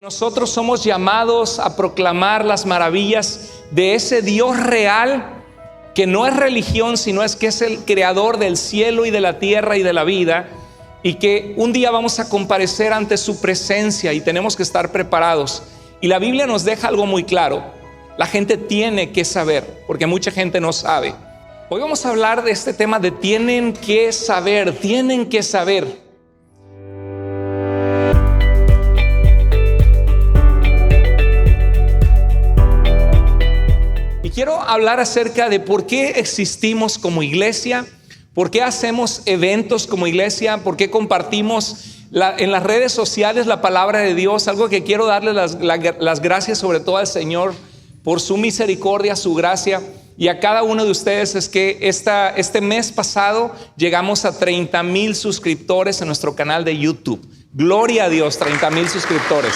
Nosotros somos llamados a proclamar las maravillas de ese Dios real, que no es religión, sino que es el creador del cielo y de la tierra y de la vida, y que un día vamos a comparecer ante su presencia y tenemos que estar preparados. Y la Biblia nos deja algo muy claro: la gente tiene que saber, porque mucha gente no sabe. Hoy vamos a hablar de este tema de tienen que saber, tienen que saber. Y quiero hablar acerca de por qué existimos como iglesia, por qué hacemos eventos como iglesia, por qué compartimos en las redes sociales la palabra de Dios. Algo que quiero darle las gracias sobre todo al Señor por su misericordia, su gracia, y a cada uno de ustedes. Es que este mes pasado llegamos a 30,000 suscriptores en nuestro canal de YouTube. Gloria a Dios, 30,000 suscriptores.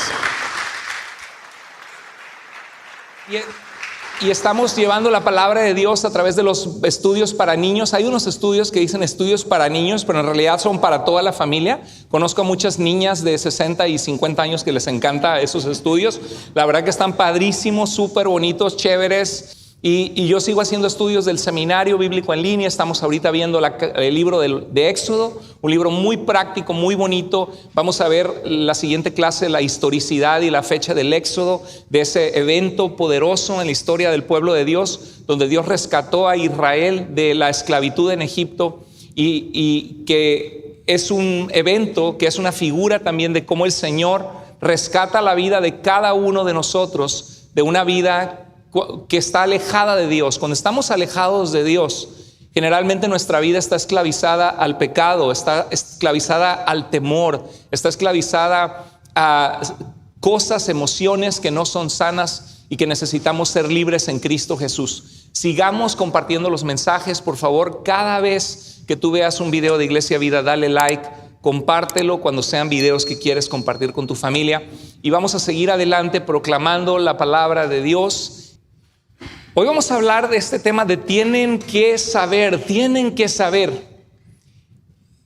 Y estamos llevando la palabra de Dios a través de los estudios para niños. Hay unos estudios que dicen estudios para niños, pero en realidad son para toda la familia. Conozco a muchas niñas de 60 y 50 años que les encanta esos estudios. La verdad que están padrísimos, súper bonitos, chéveres. Y yo sigo haciendo estudios del seminario bíblico en línea. Estamos ahorita viendo el libro de Éxodo, un libro muy práctico, muy bonito. Vamos a ver la siguiente clase, la historicidad y la fecha del Éxodo, de ese evento poderoso en la historia del pueblo de Dios, donde Dios rescató a Israel de la esclavitud en Egipto, y que es un evento que es una figura también de cómo el Señor rescata la vida de cada uno de nosotros, de una vida que está alejada de Dios. Cuando estamos alejados de Dios, generalmente nuestra vida está esclavizada al pecado, está esclavizada al temor, está esclavizada a cosas, emociones que no son sanas y que necesitamos ser libres en Cristo Jesús. Sigamos compartiendo los mensajes, por favor. Cada vez que tú veas un video de Iglesia Vida, dale like, compártelo cuando sean videos que quieres compartir con tu familia, y vamos a seguir adelante proclamando la palabra de Dios. Hoy vamos a hablar de este tema de tienen que saber, tienen que saber.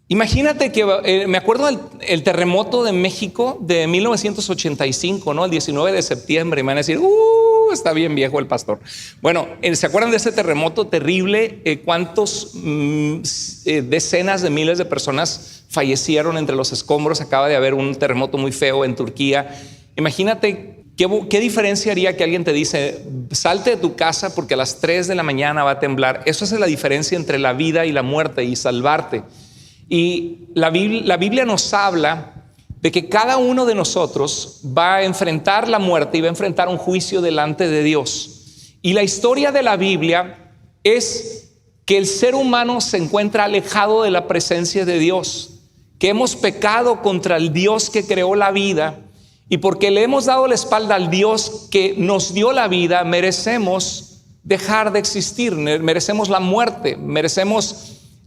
Imagínate que me acuerdo del terremoto de México de 1985, ¿no? El 19 de septiembre. Y me van a decir, está bien viejo el pastor. Bueno, ¿se acuerdan de ese terremoto terrible? ¿Cuántos decenas de miles de personas fallecieron entre los escombros? Acaba de haber un terremoto muy feo en Turquía. Imagínate ¿qué diferencia haría que alguien te dice, salte de tu casa porque a las 3 de la mañana va a temblar? Eso es la diferencia entre la vida y la muerte y salvarte. Y la Biblia nos habla de que cada uno de nosotros va a enfrentar la muerte y va a enfrentar un juicio delante de Dios. Y la historia de la Biblia es que el ser humano se encuentra alejado de la presencia de Dios, que hemos pecado contra el Dios que creó la vida. Y porque le hemos dado la espalda al Dios que nos dio la vida, merecemos dejar de existir, merecemos la muerte,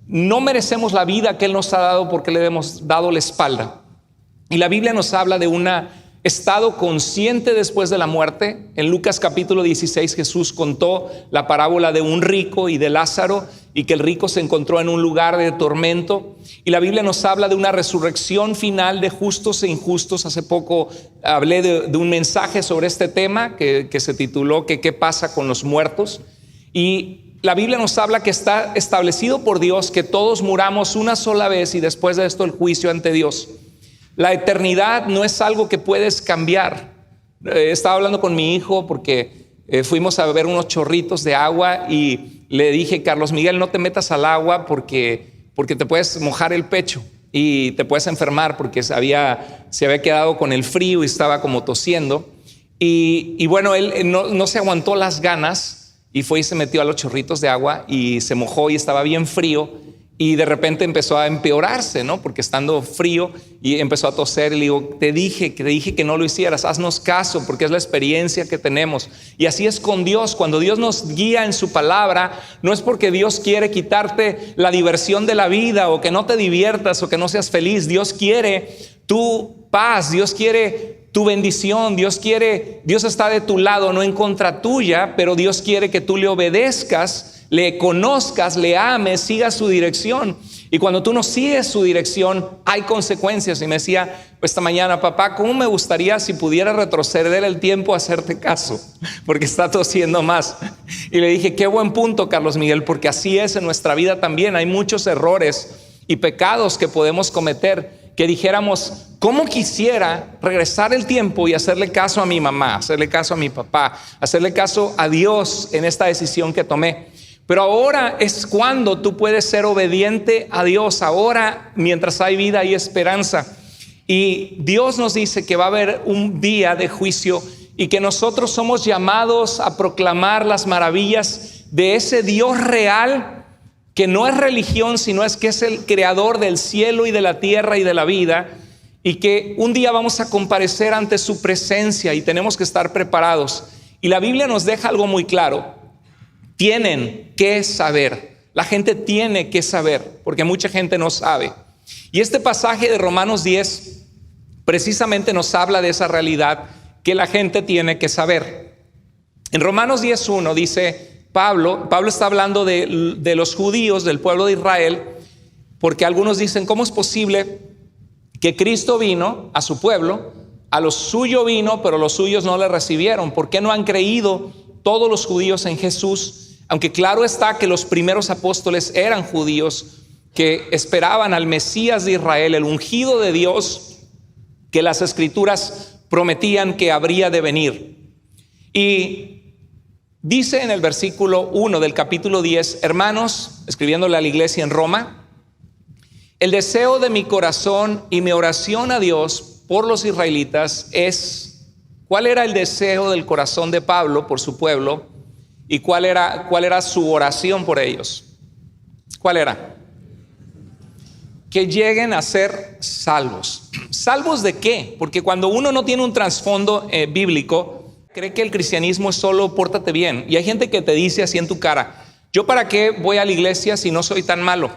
no merecemos la vida que Él nos ha dado porque le hemos dado la espalda. Y la Biblia nos habla de un estado consciente después de la muerte. En Lucas capítulo 16 Jesús contó la parábola de un rico y de Lázaro, y que el rico se encontró en un lugar de tormento. Y la Biblia nos habla de una resurrección final de justos e injustos. Hace poco hablé de un mensaje sobre este tema que se tituló ¿Qué pasa con los muertos? Y la Biblia nos habla que está establecido por Dios que todos muramos una sola vez y después de esto el juicio ante Dios. La eternidad no es algo que puedes cambiar. Estaba hablando con mi hijo porque fuimos a ver unos chorritos de agua y le dije, Carlos Miguel, no te metas al agua porque te puedes mojar el pecho y te puedes enfermar, porque se había quedado con el frío y estaba como tosiendo. Y bueno, él no se aguantó las ganas y fue y se metió a los chorritos de agua y se mojó y estaba bien frío. Y de repente empezó a empeorarse, ¿no? Porque estando frío, y empezó a toser. Y le digo, te dije que no lo hicieras, haznos caso, porque es la experiencia que tenemos. Y así es con Dios. Cuando Dios nos guía en su palabra, no es porque Dios quiere quitarte la diversión de la vida, o que no te diviertas, o que no seas feliz. Dios quiere tu paz, Dios quiere tu bendición, Dios está de tu lado, no en contra tuya, pero Dios quiere que tú le obedezcas, le conozcas, le ames, sigas su dirección. Y cuando tú no sigues su dirección, hay consecuencias. Y me decía esta mañana: papá, ¿cómo me gustaría si pudiera retroceder el tiempo a hacerte caso? Porque está tosiendo más. Y le dije: qué buen punto, Carlos Miguel, porque así es en nuestra vida también. Hay muchos errores y pecados que podemos cometer, que dijéramos: ¿cómo quisiera regresar el tiempo y hacerle caso a mi mamá, hacerle caso a mi papá, hacerle caso a Dios en esta decisión que tomé? Pero ahora es cuando tú puedes ser obediente a Dios. Ahora, mientras hay vida, hay esperanza. Y Dios nos dice que va a haber un día de juicio y que nosotros somos llamados a proclamar las maravillas de ese Dios real, que no es religión, sino es que es el creador del cielo y de la tierra y de la vida, y que un día vamos a comparecer ante su presencia y tenemos que estar preparados. Y la Biblia nos deja algo muy claro: tienen que saber. La gente tiene que saber, porque mucha gente no sabe. Y este pasaje de Romanos 10 precisamente nos habla de esa realidad que la gente tiene que saber. En Romanos 10:1 dice Pablo está hablando de los judíos, del pueblo de Israel, porque algunos dicen: ¿cómo es posible que Cristo vino a su pueblo, a lo suyo vino, pero los suyos no le recibieron? ¿Por qué no han creído todos los judíos en Jesús? Aunque claro está que los primeros apóstoles eran judíos que esperaban al Mesías de Israel, el ungido de Dios, que las escrituras prometían que habría de venir. Y dice en el versículo 1 del capítulo 10: hermanos, escribiéndole a la iglesia en Roma, el deseo de mi corazón y mi oración a Dios por los israelitas es... ¿Cuál era el deseo del corazón de Pablo por su pueblo? ¿Y cuál era su oración por ellos? ¿Cuál era? Que lleguen a ser salvos. ¿Salvos de qué? Porque cuando uno no tiene un trasfondo bíblico, cree que el cristianismo es solo pórtate bien. Y hay gente que te dice así en tu cara: ¿yo para qué voy a la iglesia si no soy tan malo?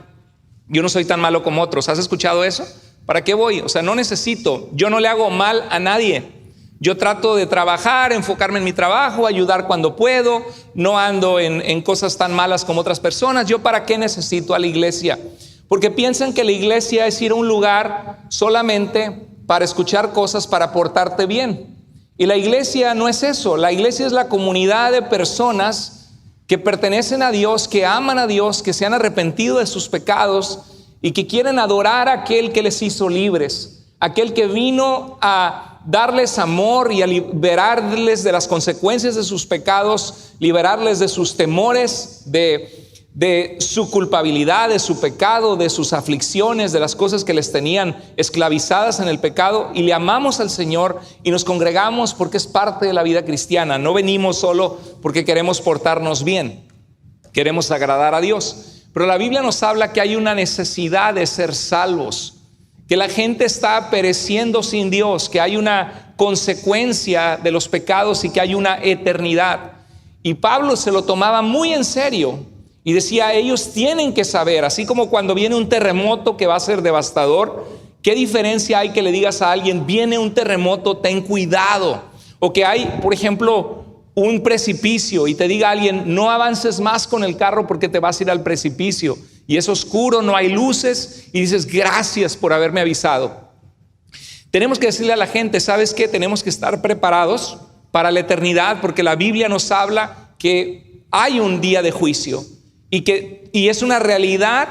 Yo no soy tan malo como otros. ¿Has escuchado eso? ¿Para qué voy? O sea, no necesito. Yo no le hago mal a nadie. Yo trato de trabajar, enfocarme en mi trabajo, ayudar cuando puedo. No ando en cosas tan malas como otras personas. ¿Yo para qué necesito a la iglesia? Porque piensan que la iglesia es ir a un lugar solamente para escuchar cosas, para portarte bien. Y la iglesia no es eso. La iglesia es la comunidad de personas que pertenecen a Dios, que aman a Dios, que se han arrepentido de sus pecados y que quieren adorar a aquel que les hizo libres, aquel que vino a darles amor y a liberarles de las consecuencias de sus pecados, liberarles de sus temores, de su culpabilidad, de su pecado, de sus aflicciones, de las cosas que les tenían esclavizadas en el pecado. Y le amamos al Señor y nos congregamos porque es parte de la vida cristiana. No venimos solo porque queremos portarnos bien, queremos agradar a Dios. Pero la Biblia nos habla que hay una necesidad de ser salvos, que la gente está pereciendo sin Dios, que hay una consecuencia de los pecados y que hay una eternidad. Y Pablo se lo tomaba muy en serio y decía: ellos tienen que saber, así como cuando viene un terremoto que va a ser devastador, ¿qué diferencia hay que le digas a alguien: viene un terremoto, ten cuidado? O que hay, por ejemplo, un precipicio y te diga a alguien: no avances más con el carro porque te vas a ir al precipicio. Y es oscuro, no hay luces, y dices: gracias por haberme avisado. Tenemos que decirle a la gente: ¿sabes qué? Tenemos que estar preparados para la eternidad, porque la Biblia nos habla que hay un día de juicio y es una realidad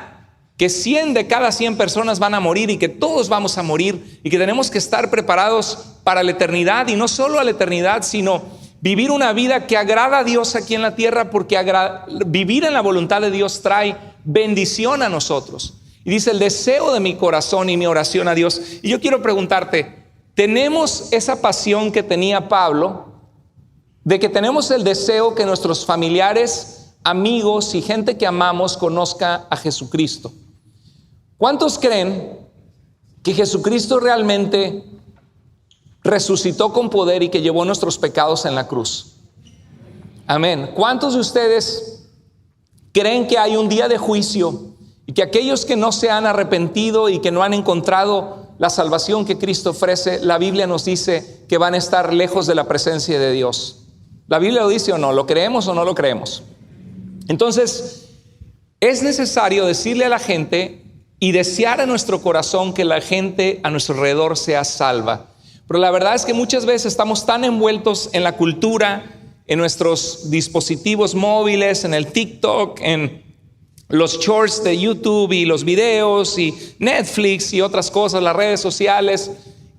que 100 de cada 100 personas van a morir y que todos vamos a morir y que tenemos que estar preparados para la eternidad, y no solo a la eternidad, sino vivir una vida que agrada a Dios aquí en la tierra, porque vivir en la voluntad de Dios trae bendición a nosotros. Y dice: el deseo de mi corazón y mi oración a Dios. Y yo quiero preguntarte: ¿tenemos esa pasión que tenía Pablo, de que tenemos el deseo que nuestros familiares, amigos y gente que amamos conozca a Jesucristo? ¿Cuántos creen que Jesucristo realmente resucitó con poder y que llevó nuestros pecados en la cruz? Amén. ¿Cuántos de ustedes creen que hay un día de juicio y que aquellos que no se han arrepentido y que no han encontrado la salvación que Cristo ofrece, la Biblia nos dice que van a estar lejos de la presencia de Dios? ¿La Biblia lo dice o no? ¿Lo creemos o no lo creemos? Entonces, es necesario decirle a la gente y desear en nuestro corazón que la gente a nuestro alrededor sea salva. Pero la verdad es que muchas veces estamos tan envueltos en la cultura, en nuestros dispositivos móviles, en el TikTok, en los shorts de YouTube y los videos y Netflix y otras cosas, las redes sociales,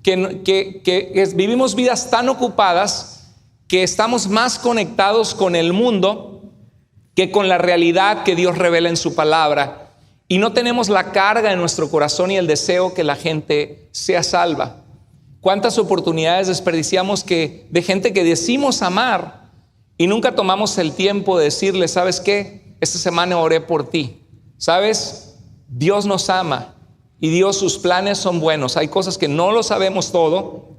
que vivimos vidas tan ocupadas que estamos más conectados con el mundo que con la realidad que Dios revela en su palabra. Y no tenemos la carga en nuestro corazón y el deseo que la gente sea salva. ¿Cuántas oportunidades desperdiciamos de gente que decimos amar y nunca tomamos el tiempo de decirle, ¿sabes qué? Esta semana oré por ti. ¿Sabes? Dios nos ama y Dios, sus planes son buenos. Hay cosas que no lo sabemos todo,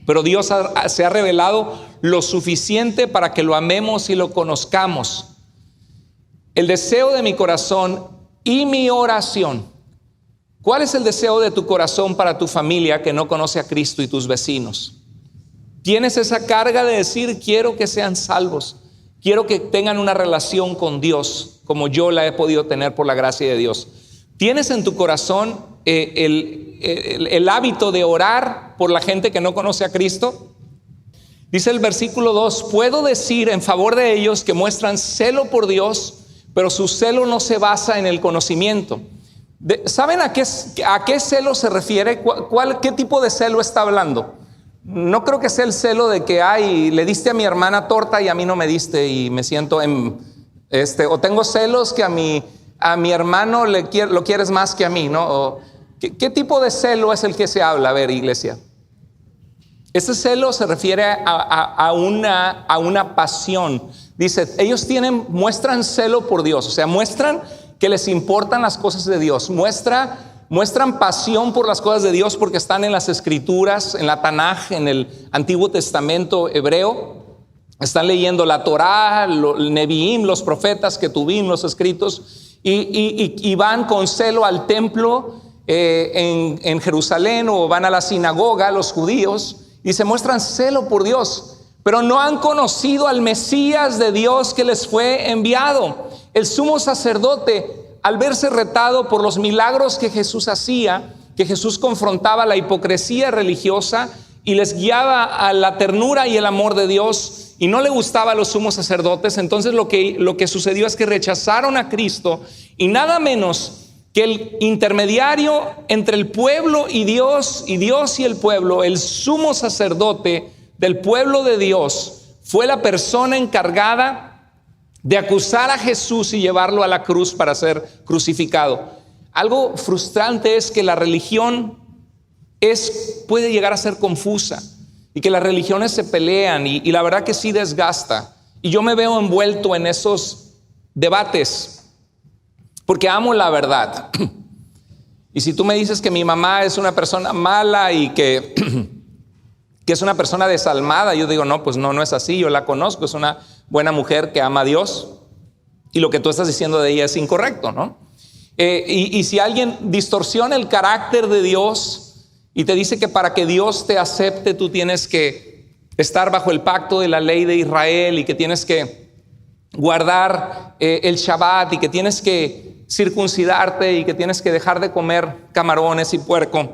pero Dios se ha revelado lo suficiente para que lo amemos y lo conozcamos. El deseo de mi corazón y mi oración. ¿Cuál es el deseo de tu corazón para tu familia que no conoce a Cristo y tus vecinos? ¿Tienes esa carga de decir, quiero que sean salvos? Quiero que tengan una relación con Dios como yo la he podido tener por la gracia de Dios. ¿Tienes en tu corazón el hábito de orar por la gente que no conoce a Cristo? Dice el versículo 2, puedo decir en favor de ellos que muestran celo por Dios, pero su celo no se basa en el conocimiento. ¿Saben a qué celo se refiere? ¿Qué tipo de celo está hablando? No creo que sea el celo de que le diste a mi hermana torta y a mí no me diste y me siento o tengo celos que a mi hermano lo quieres más que a mí, ¿no? ¿Qué tipo de celo es el que se habla? A ver, iglesia. Ese celo se refiere a una pasión. Dice, ellos muestran celo por Dios, o sea, muestran que les importan las cosas de Dios, muestran pasión por las cosas de Dios porque están en las Escrituras, en la Tanaj, en el Antiguo Testamento hebreo, están leyendo la Torá, el Neviim, los profetas, Ketubim, los escritos, y van con celo al templo en Jerusalén, o van a la sinagoga, los judíos, y se muestran celo por Dios. Pero no han conocido al Mesías de Dios que les fue enviado. El sumo sacerdote, al verse retado por los milagros que Jesús hacía, que Jesús confrontaba la hipocresía religiosa y les guiaba a la ternura y el amor de Dios, y no le gustaba a los sumos sacerdotes, entonces lo que sucedió es que rechazaron a Cristo, y nada menos que el intermediario entre el pueblo y Dios y el pueblo, el sumo sacerdote del pueblo de Dios, fue la persona encargada de acusar a Jesús y llevarlo a la cruz para ser crucificado. Algo frustrante es que la religión puede llegar a ser confusa y que las religiones se pelean y la verdad que sí desgasta. Y yo me veo envuelto en esos debates porque amo la verdad. Y si tú me dices que mi mamá es una persona mala y que es una persona desalmada, yo digo, no, pues no es así, yo la conozco, es una buena mujer que ama a Dios, y lo que tú estás diciendo de ella es incorrecto, ¿no? Y si alguien distorsiona el carácter de Dios y te dice que para que Dios te acepte tú tienes que estar bajo el pacto de la ley de Israel y que tienes que guardar el Shabbat y que tienes que circuncidarte y que tienes que dejar de comer camarones y puerco,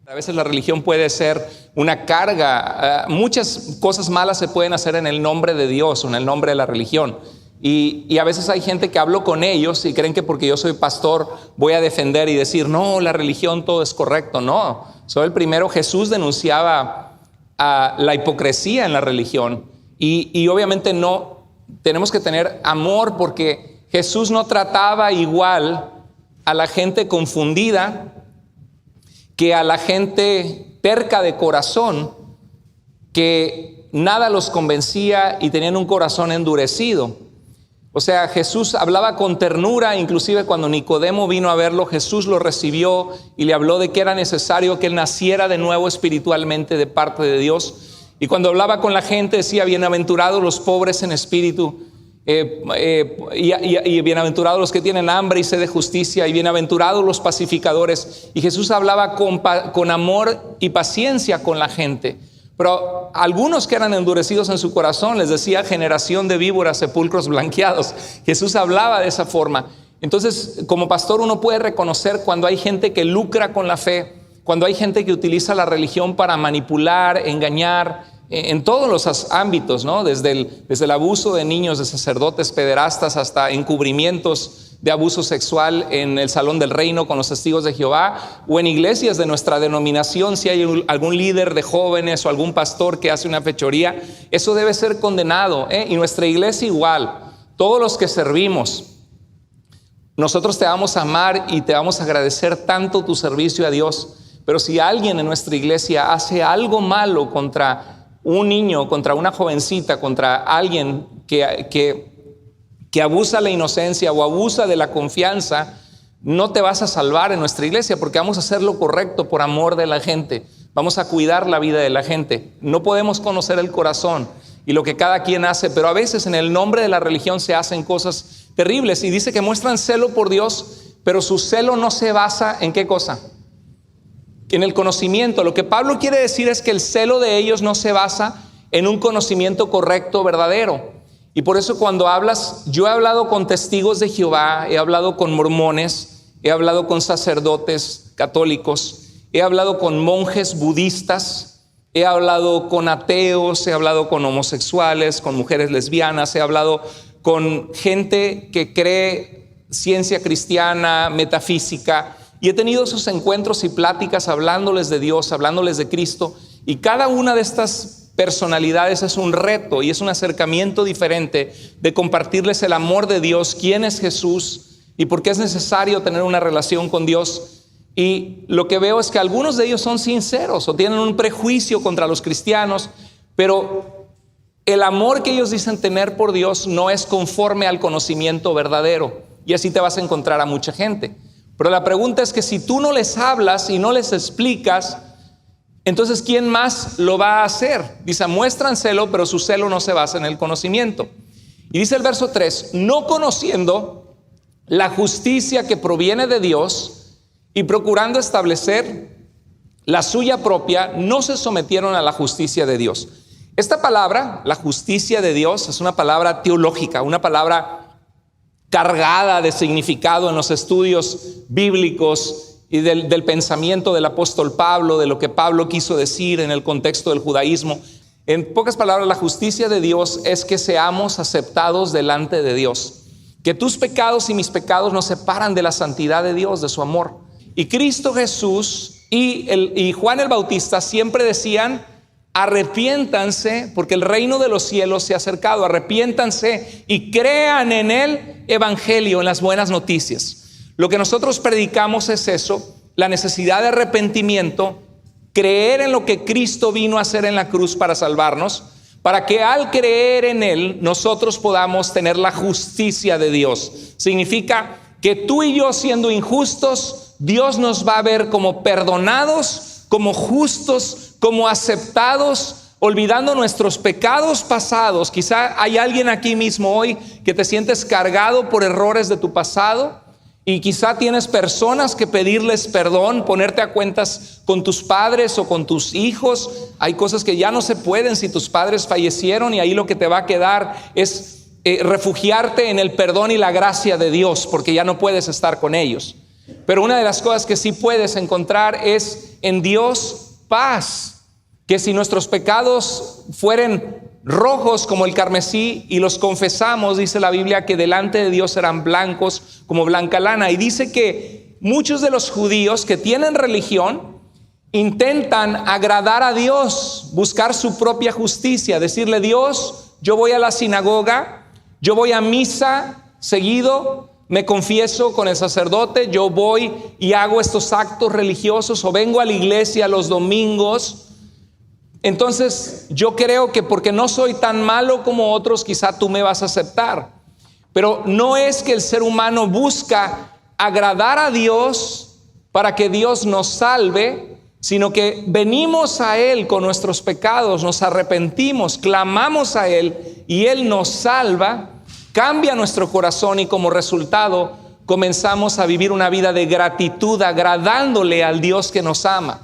a veces la religión puede ser una carga. Muchas cosas malas se pueden hacer en el nombre de Dios o en el nombre de la religión. Y a veces hay gente que hablo con ellos y creen que porque yo soy pastor voy a defender y decir, no, la religión todo es correcto. No, soy el primero. Jesús denunciaba a la hipocresía en la religión. Y obviamente no, tenemos que tener amor porque Jesús no trataba igual a la gente confundida que a la gente terca de corazón, que nada los convencía y tenían un corazón endurecido. O sea, Jesús hablaba con ternura, inclusive cuando Nicodemo vino a verlo, Jesús lo recibió y le habló de que era necesario que él naciera de nuevo espiritualmente de parte de Dios. Y cuando hablaba con la gente decía, bienaventurados los pobres en espíritu, y bienaventurados los que tienen hambre y sed de justicia, y bienaventurados los pacificadores. Y Jesús hablaba con amor y paciencia con la gente. Pero algunos que eran endurecidos en su corazón les decía generación de víboras, sepulcros blanqueados. Jesús hablaba de esa forma. Entonces, como pastor, uno puede reconocer cuando hay gente que lucra con la fe, cuando hay gente que utiliza la religión para manipular, engañar, en todos los ámbitos, ¿no? Desde el abuso de niños, de sacerdotes pederastas, hasta encubrimientos de abuso sexual en el Salón del Reino con los Testigos de Jehová, o en iglesias de nuestra denominación, si hay algún líder de jóvenes o algún pastor que hace una fechoría, eso debe ser condenado, ¿eh? Y nuestra iglesia igual, todos los que servimos, nosotros te vamos a amar y te vamos a agradecer tanto tu servicio a Dios, pero si alguien en nuestra iglesia hace algo malo contra un niño, contra una jovencita, contra alguien que abusa la inocencia o abusa de la confianza, no te vas a salvar en nuestra iglesia, porque vamos a hacer lo correcto por amor de la gente. Vamos a cuidar la vida de la gente. No podemos conocer el corazón y lo que cada quien hace, pero a veces en el nombre de la religión se hacen cosas terribles, y dice que muestran celo por Dios, pero su celo no se basa ¿en qué cosa? En el conocimiento. Lo que Pablo quiere decir es que el celo de ellos no se basa en un conocimiento correcto, verdadero. Y por eso cuando hablas, yo he hablado con testigos de Jehová, he hablado con mormones, he hablado con sacerdotes católicos, he hablado con monjes budistas, he hablado con ateos, he hablado con homosexuales, con mujeres lesbianas, he hablado con gente que cree ciencia cristiana, metafísica, y he tenido esos encuentros y pláticas hablándoles de Dios, hablándoles de Cristo, y cada una de estas personalidades es un reto y es un acercamiento diferente de compartirles el amor de Dios, quién es Jesús y por qué es necesario tener una relación con Dios. Y lo que veo es que algunos de ellos son sinceros o tienen un prejuicio contra los cristianos, pero el amor que ellos dicen tener por Dios no es conforme al conocimiento verdadero, y así te vas a encontrar a mucha gente. Pero la pregunta es que si tú no les hablas y no les explicas, entonces ¿quién más lo va a hacer? Dice, muestran celo, pero su celo no se basa en el conocimiento. Y dice el verso 3, no conociendo la justicia que proviene de Dios y procurando establecer la suya propia, no se sometieron a la justicia de Dios. Esta palabra, la justicia de Dios, es una palabra teológica, una palabra cargada de significado en los estudios bíblicos y del pensamiento del apóstol Pablo, de lo que Pablo quiso decir en el contexto del judaísmo. En pocas palabras, la justicia de Dios es que seamos aceptados delante de Dios, que tus pecados y mis pecados nos separan de la santidad de Dios, de su amor. Y Cristo Jesús y Juan el Bautista siempre decían, arrepiéntanse porque el reino de los cielos se ha acercado, arrepiéntanse y crean en el evangelio, en las buenas noticias. Lo que nosotros predicamos es eso, la necesidad de arrepentimiento, creer en lo que Cristo vino a hacer en la cruz para salvarnos, para que al creer en Él nosotros podamos tener la justicia de Dios. Significa que tú y yo, siendo injustos, Dios nos va a ver como perdonados, como justos, como aceptados, olvidando nuestros pecados pasados. Quizá hay alguien aquí mismo hoy que te sientes cargado por errores de tu pasado, y quizá tienes personas que pedirles perdón, ponerte a cuentas con tus padres o con tus hijos. Hay cosas que ya no se pueden si tus padres fallecieron, y ahí lo que te va a quedar es refugiarte en el perdón y la gracia de Dios, porque ya no puedes estar con ellos. Pero una de las cosas que sí puedes encontrar es en Dios paz, que si nuestros pecados fueren rojos como el carmesí y los confesamos, dice la Biblia, que delante de Dios serán blancos como blanca lana. Y dice que muchos de los judíos que tienen religión intentan agradar a Dios, buscar su propia justicia, decirle: Dios, yo voy a la sinagoga, yo voy a misa seguido, me confieso con el sacerdote, yo voy y hago estos actos religiosos, o vengo a la iglesia los domingos. Entonces yo creo que porque no soy tan malo como otros, quizá tú me vas a aceptar. Pero no es que el ser humano busca agradar a Dios para que Dios nos salve, sino que venimos a Él con nuestros pecados, nos arrepentimos, clamamos a Él y Él nos salva, cambia nuestro corazón, y como resultado comenzamos a vivir una vida de gratitud, agradándole al Dios que nos ama.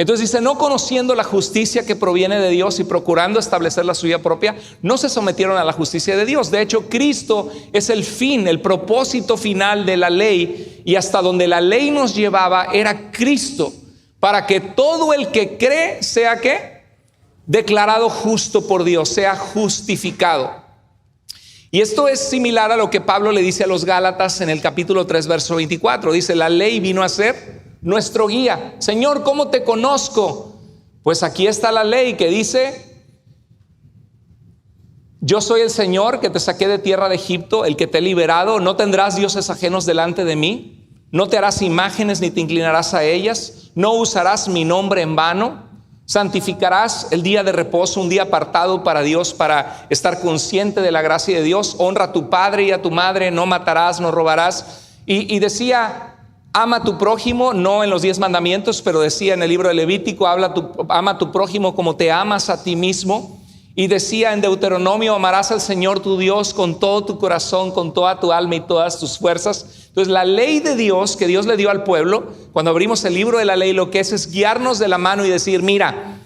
Entonces dice, no conociendo la justicia que proviene de Dios y procurando establecer la suya propia, no se sometieron a la justicia de Dios. De hecho, Cristo es el fin, el propósito final de la ley, y hasta donde la ley nos llevaba era Cristo, para que todo el que cree sea ¿qué? Declarado justo por Dios, sea justificado. Y esto es similar a lo que Pablo le dice a los Gálatas en el capítulo 3, verso 24. Dice, la ley vino a ser nuestro guía. Señor, ¿cómo te conozco? Pues aquí está la ley que dice, yo soy el Señor que te saqué de tierra de Egipto, el que te he liberado. No tendrás dioses ajenos delante de mí, no te harás imágenes ni te inclinarás a ellas, no usarás mi nombre en vano, santificarás el día de reposo, un día apartado para Dios, para estar consciente de la gracia de Dios. Honra a tu padre y a tu madre, no matarás, no robarás. Y decía, ama a tu prójimo, no en los 10 mandamientos, pero decía en el libro de Levítico, ama a tu prójimo como te amas a ti mismo. Y decía en Deuteronomio, amarás al Señor tu Dios con todo tu corazón, con toda tu alma y todas tus fuerzas. Entonces la ley de Dios que Dios le dio al pueblo, cuando abrimos el libro de la ley, lo que es guiarnos de la mano y decir, mira,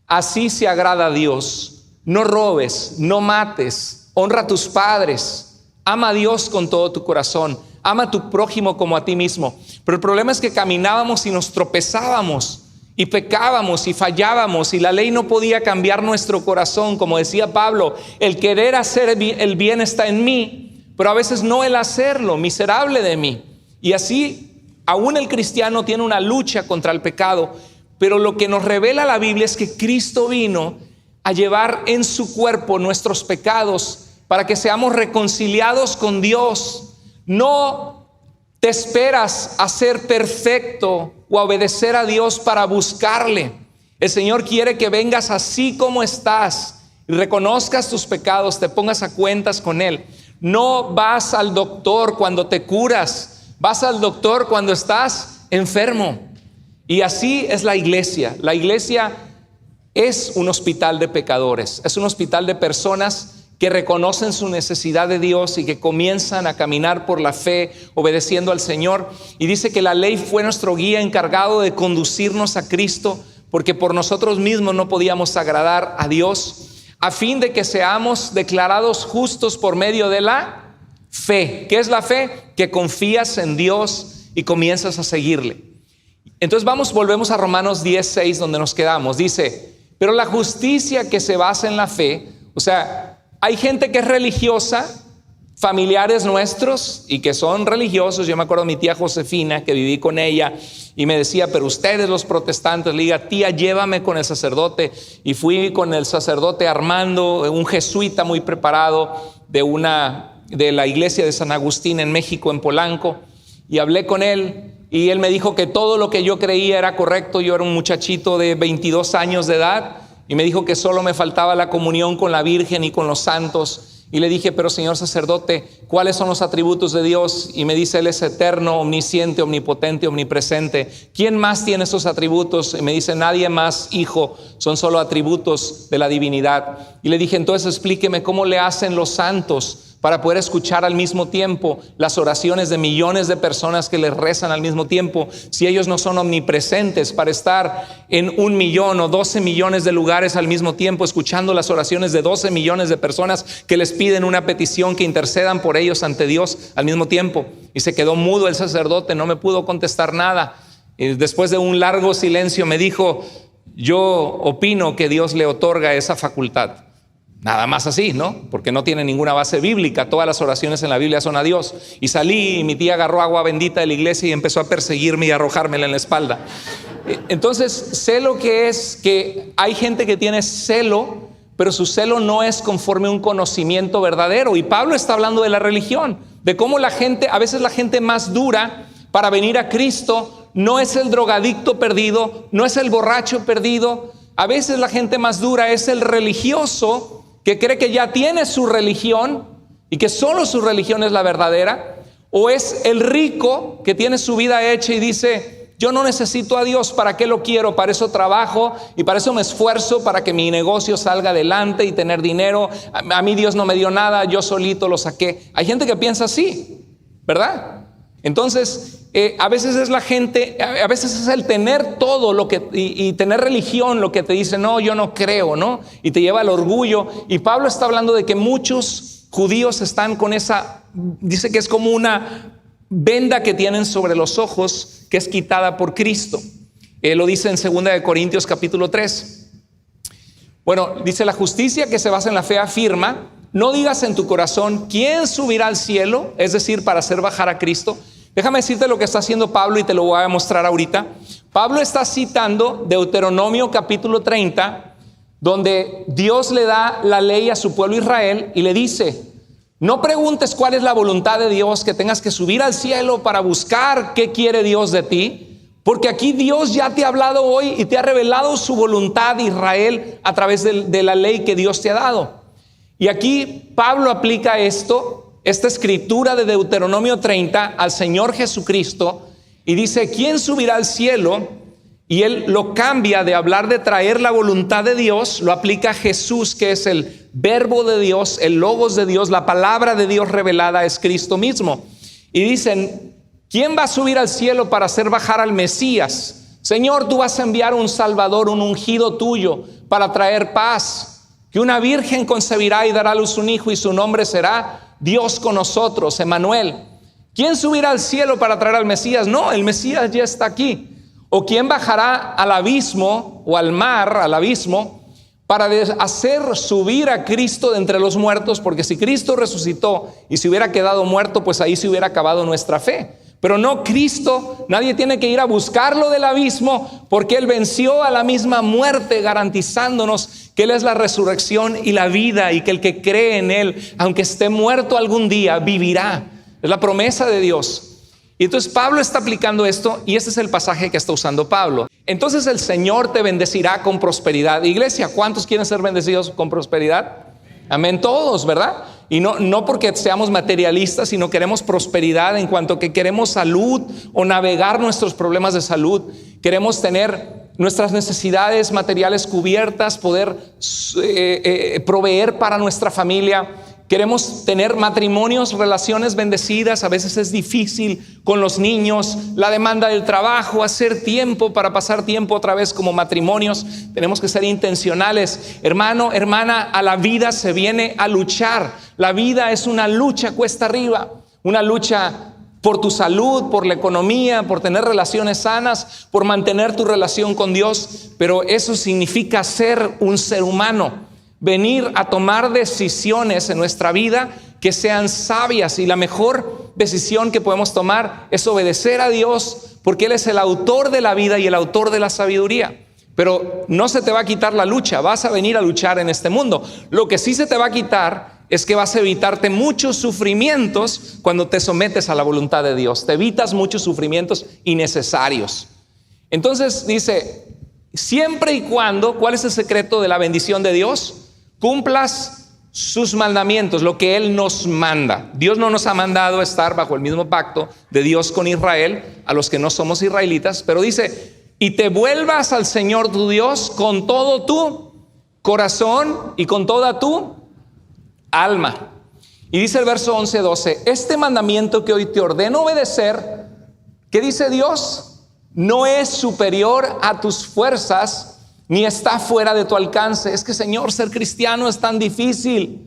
así se agrada a Dios. No robes, no mates, honra a tus padres, ama a Dios con todo tu corazón, ama a tu prójimo como a ti mismo. Pero el problema es que caminábamos y nos tropezábamos y pecábamos y fallábamos, y la ley no podía cambiar nuestro corazón. Como decía Pablo, el querer hacer el bien está en mí, pero a veces no el hacerlo, miserable de mí. Y así aún el cristiano tiene una lucha contra el pecado. Pero lo que nos revela la Biblia es que Cristo vino a llevar en su cuerpo nuestros pecados para que seamos reconciliados con Dios. No te esperas a ser perfecto o a obedecer a Dios para buscarle. El Señor quiere que vengas así como estás y reconozcas tus pecados, te pongas a cuentas con Él. No vas al doctor cuando te curas, vas al doctor cuando estás enfermo. Y así es la iglesia. La iglesia es un hospital de pecadores, es un hospital de personas que reconocen su necesidad de Dios y que comienzan a caminar por la fe, obedeciendo al Señor. Y dice que la ley fue nuestro guía encargado de conducirnos a Cristo, porque por nosotros mismos no podíamos agradar a Dios, a fin de que seamos declarados justos por medio de la fe. ¿Qué es la fe? Que confías en Dios y comienzas a seguirle. Entonces volvemos a Romanos 10:6, donde nos quedamos. Dice, pero la justicia que se basa en la fe, o sea, hay gente que es religiosa, familiares nuestros y que son religiosos. Yo me acuerdo de mi tía Josefina, que viví con ella, y me decía, pero ustedes los protestantes, le diga, tía, llévame con el sacerdote. Y fui con el sacerdote Armando, un jesuita muy preparado de la iglesia de San Agustín en México, en Polanco, y hablé con él. Y él me dijo que todo lo que yo creía era correcto. Yo era un muchachito de 22 años de edad. Y me dijo que solo me faltaba la comunión con la Virgen y con los santos. Y le dije, pero señor sacerdote, ¿cuáles son los atributos de Dios? Y me dice, Él es eterno, omnisciente, omnipotente, omnipresente. ¿Quién más tiene esos atributos? Y me dice, nadie más, hijo, son solo atributos de la divinidad. Y le dije, entonces explíqueme cómo le hacen los santos para poder escuchar al mismo tiempo las oraciones de millones de personas que les rezan al mismo tiempo, si ellos no son omnipresentes para estar en 1 millón o 12 millones de lugares al mismo tiempo, escuchando las oraciones de 12 millones de personas que les piden una petición, que intercedan por ellos ante Dios al mismo tiempo. Y se quedó mudo el sacerdote, no me pudo contestar nada. Y después de un largo silencio me dijo, yo opino que Dios le otorga esa facultad. Nada más así, ¿no? Porque no tiene ninguna base bíblica. Todas las oraciones en la Biblia son a Dios. Y salí y mi tía agarró agua bendita de la iglesia y empezó a perseguirme y a arrojármela en la espalda. Entonces sé lo que es que hay gente que tiene celo, pero su celo no es conforme a un conocimiento verdadero. Y Pablo está hablando de la religión, de cómo la gente, a veces la gente más dura para venir a Cristo no es el drogadicto perdido, no es el borracho perdido. A veces la gente más dura es el religioso que cree que ya tiene su religión y que solo su religión es la verdadera, o es el rico que tiene su vida hecha y dice, yo no necesito a Dios, ¿para qué lo quiero? Para eso trabajo y para eso me esfuerzo, para que mi negocio salga adelante y tener dinero. A mí Dios no me dio nada, yo solito lo saqué. Hay gente que piensa así, ¿verdad? Entonces, a veces es la gente, a veces es el tener todo lo que, y tener religión lo que te dice, no, yo no creo, ¿no? Y te lleva al orgullo. Y Pablo está hablando de que muchos judíos están con esa, dice que es como una venda que tienen sobre los ojos, que es quitada por Cristo. Lo dice en 2 Corintios capítulo 3. Bueno, dice: la justicia que se basa en la fe afirma, no digas en tu corazón, ¿quién subirá al cielo? Es decir, para hacer bajar a Cristo. Déjame decirte lo que está haciendo Pablo y te lo voy a mostrar ahorita. Pablo está citando Deuteronomio capítulo 30, donde Dios le da la ley a su pueblo Israel y le dice: no preguntes cuál es la voluntad de Dios, que tengas que subir al cielo para buscar qué quiere Dios de ti, porque aquí Dios ya te ha hablado hoy y te ha revelado su voluntad, Israel, a través de la ley que Dios te ha dado. Y aquí Pablo aplica esta escritura de Deuteronomio 30 al Señor Jesucristo y dice: ¿quién subirá al cielo? Y él lo cambia de hablar de traer la voluntad de Dios, lo aplica a Jesús, que es el verbo de Dios, el logos de Dios, la palabra de Dios revelada es Cristo mismo. Y dicen: ¿quién va a subir al cielo para hacer bajar al Mesías? Señor, tú vas a enviar un Salvador, un ungido tuyo, para traer paz. Que una virgen concebirá y dará a luz un hijo, y su nombre será Dios con nosotros, Emmanuel. ¿Quién subirá al cielo para traer al Mesías? No, el Mesías ya está aquí. ¿O quién bajará al abismo o al mar, al abismo, para hacer subir a Cristo de entre los muertos? Porque si Cristo resucitó y se hubiera quedado muerto, pues ahí se hubiera acabado nuestra fe. Pero no, Cristo, nadie tiene que ir a buscarlo del abismo, porque Él venció a la misma muerte, garantizándonos que Él es la resurrección y la vida, y que el que cree en Él, aunque esté muerto algún día, vivirá. Es la promesa de Dios. Y entonces Pablo está aplicando esto, y este es el pasaje que está usando Pablo. Entonces el Señor te bendecirá con prosperidad. Iglesia, ¿cuántos quieren ser bendecidos con prosperidad? Amén, todos, ¿verdad? Y no porque seamos materialistas, sino queremos prosperidad en cuanto que queremos salud o navegar nuestros problemas de salud. Queremos tener nuestras necesidades materiales cubiertas, poder proveer para nuestra familia. Queremos tener matrimonios, relaciones bendecidas. A veces es difícil con los niños, la demanda del trabajo, hacer tiempo para pasar tiempo otra vez como matrimonios. Tenemos que ser intencionales. Hermano, hermana, a la vida se viene a luchar. La vida es una lucha cuesta arriba, una lucha por tu salud, por la economía, por tener relaciones sanas, por mantener tu relación con Dios. Pero eso significa ser un ser humano. Venir a tomar decisiones en nuestra vida que sean sabias, y la mejor decisión que podemos tomar es obedecer a Dios, porque Él es el autor de la vida y el autor de la sabiduría. Pero no se te va a quitar la lucha, vas a venir a luchar en este mundo. Lo que sí se te va a quitar es que vas a evitarte muchos sufrimientos cuando te sometes a la voluntad de Dios. Te evitas muchos sufrimientos innecesarios. Entonces dice, siempre y cuando, ¿cuál es el secreto de la bendición de Dios? Cumplas sus mandamientos, lo que Él nos manda. Dios no nos ha mandado estar bajo el mismo pacto de Dios con Israel, a los que no somos israelitas, pero dice, y te vuelvas al Señor tu Dios con todo tu corazón y con toda tu alma. Y dice el verso 11-12, este mandamiento que hoy te ordeno obedecer, ¿qué dice Dios? No es superior a tus fuerzas, ni está fuera de tu alcance. Es que, Señor, ser cristiano es tan difícil.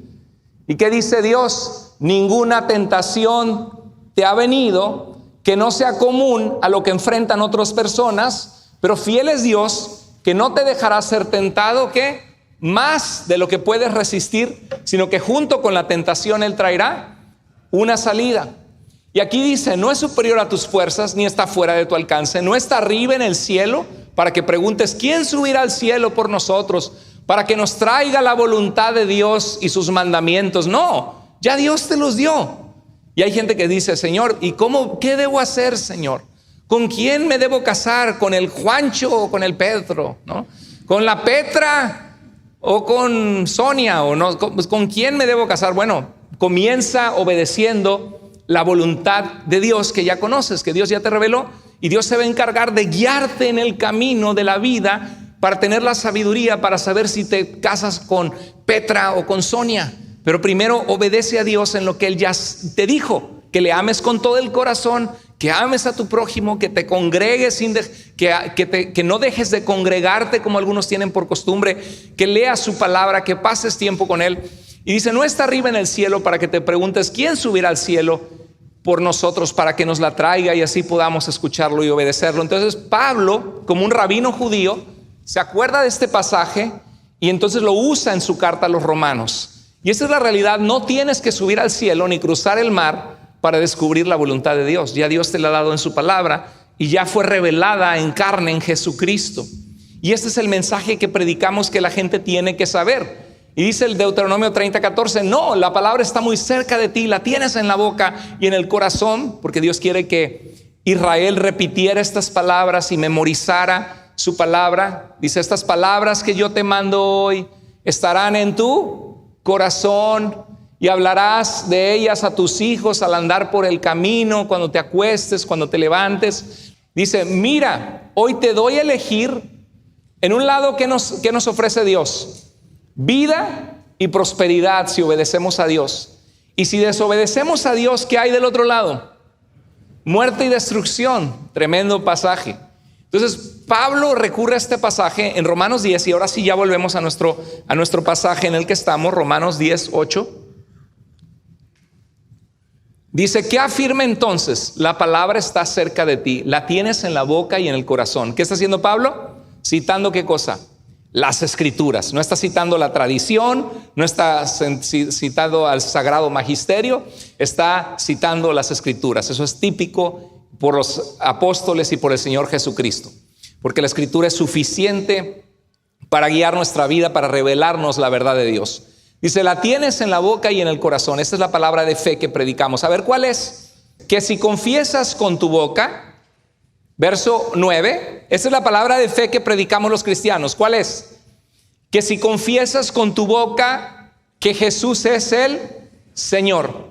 ¿Y qué dice Dios? Ninguna tentación te ha venido que no sea común a lo que enfrentan otras personas, pero fiel es Dios, que no te dejará ser tentado, ¿qué? Más de lo que puedes resistir, sino que junto con la tentación Él traerá una salida. Y aquí dice, no es superior a tus fuerzas, ni está fuera de tu alcance, no está arriba en el cielo, para que preguntes, ¿quién subirá al cielo por nosotros? Para que nos traiga la voluntad de Dios y sus mandamientos. No, ya Dios te los dio. Y hay gente que dice, Señor, ¿y cómo? ¿Qué debo hacer, Señor? ¿Con quién me debo casar? ¿Con el Juancho o con el Pedro? ¿No? ¿Con la Petra o con Sonia? ¿O no? ¿Con quién me debo casar? Bueno, comienza obedeciendo la voluntad de Dios que ya conoces, que Dios ya te reveló. Y Dios se va a encargar de guiarte en el camino de la vida para tener la sabiduría para saber si te casas con Petra o con Sonia. Pero primero obedece a Dios en lo que Él ya te dijo, que le ames con todo el corazón, que ames a tu prójimo, que te congregues, que no dejes de congregarte como algunos tienen por costumbre, que leas su palabra, que pases tiempo con él. Y dice, no está arriba en el cielo para que te preguntes quién subirá al cielo por nosotros para que nos la traiga y así podamos escucharlo y obedecerlo. Entonces Pablo, como un rabino judío, se acuerda de este pasaje y entonces lo usa en su carta a los romanos. Y esa es la realidad, no tienes que subir al cielo ni cruzar el mar para descubrir la voluntad de Dios. Ya Dios te la ha dado en su palabra y ya fue revelada en carne en Jesucristo. Y este es el mensaje que predicamos que la gente tiene que saber. Y dice el Deuteronomio 30:14, no, la palabra está muy cerca de ti, la tienes en la boca y en el corazón, porque Dios quiere que Israel repitiera estas palabras y memorizara su palabra. Dice, estas palabras que yo te mando hoy estarán en tu corazón y hablarás de ellas a tus hijos al andar por el camino, cuando te acuestes, cuando te levantes. Dice, mira, hoy te doy a elegir en un lado ¿qué nos ofrece Dios? Vida y prosperidad si obedecemos a Dios. Y si desobedecemos a Dios, ¿qué hay del otro lado? Muerte y destrucción. Tremendo pasaje. Entonces Pablo recurre a este pasaje en Romanos 10 y ahora sí ya volvemos a nuestro pasaje en el que estamos, Romanos 10:8. Dice, ¿qué afirma entonces? La palabra está cerca de ti, la tienes en la boca y en el corazón. ¿Qué está haciendo Pablo? Citando ¿qué cosa? Las escrituras. No está citando la tradición, no está citando al sagrado magisterio, está citando las escrituras. Eso es típico por los apóstoles y por el Señor Jesucristo, porque la escritura es suficiente para guiar nuestra vida, para revelarnos la verdad de Dios. Dice, la tienes en la boca y en el corazón. Esta es la palabra de fe que predicamos. A ver, ¿cuál es? Que si confiesas con tu boca, verso 9, esa es la palabra de fe que predicamos los cristianos. ¿Cuál es? Que si confiesas con tu boca que Jesús es el Señor.